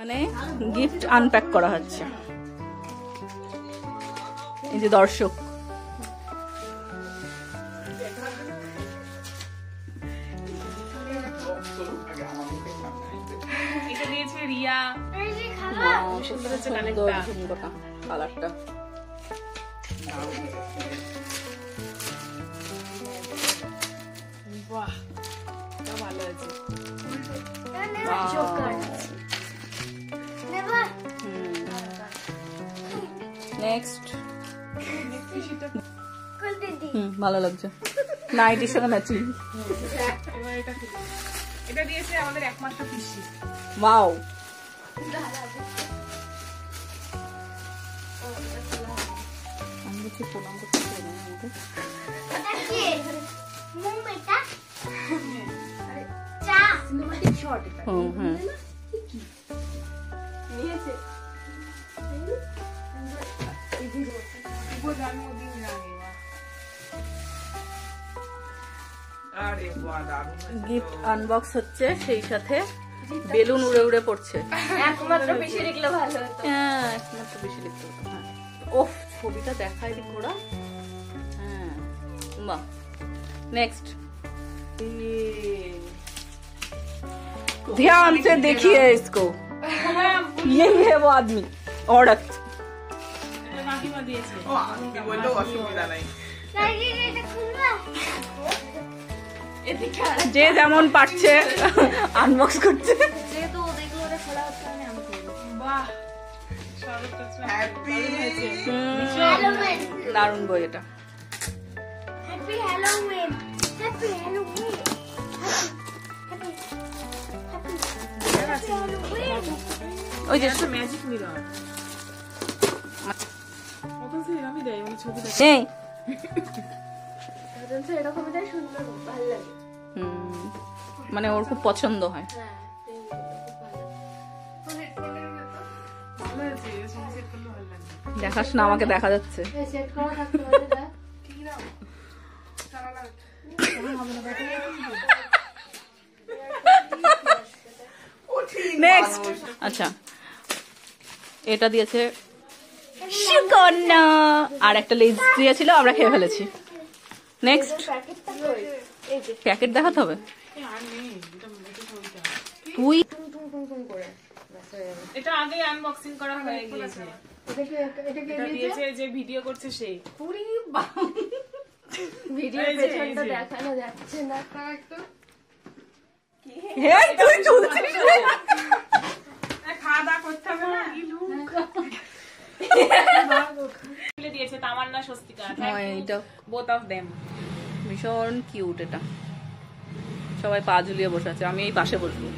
এখানে gift unpack করা হচ্ছে। এই যে দর্শক, এটা দিয়েছে রিয়া। সুন্দর হচ্ছে ঝুমকোটা, কালারটা। বাহ, ভালো আছে। নেক্সট, ভালো লাগছে, নাইটির সঙ্গে ম্যাচিং। এটা দিয়েছে আমাদের একমাত্র পিসি। ওয়াও, গিফট আনবক্স হচ্ছে, সেই সাথে বেলুন উড়ে উড়ে পড়ছে। একমাত্র বেশি লিখলে ভালো হতো। হ্যাঁ, একমাত্র বেশি লিখতে হতো। ওফ, ছবিটা দেখাই দিক ওরা। হ্যাঁ, বাহ। নেক্সট, ध्यान से देखिए इसको, ये है वो आदमी, औरत। যে যেমন পারছে আনবক্স করছে। দারুণ বই এটা। ওই যে ম্যাজিক মিরর মানে ওর খুব পছন্দ হয়। দেখাস না, আমাকে দেখা যাচ্ছে। নেক্সট, আচ্ছা, এটা দিয়েছে সুকন্যা, আর একটা লেজ দিয়েছিল, আমরা খেয়ে ফেলেছি। নেক্সট, প্যাকেট দেখাতে হবে। তুই এটা আগে আনবক্সিং করা হয়ে গিয়েছে। এটা দিয়েছে যে ভিডিও করছে সে। ভিডিও পেছনটা দেখানো যাচ্ছে না একটু। এই তুই চলছিস রে, খাওয়া দাওয়া করতে হবে না। দিয়েছে তামান্না স্বস্তিকা, এইটা both of them। ভীষণ কিউট। এটা সবাই পা ঝুলিয়ে বসে আছে, আমি এই পাশে বসবো।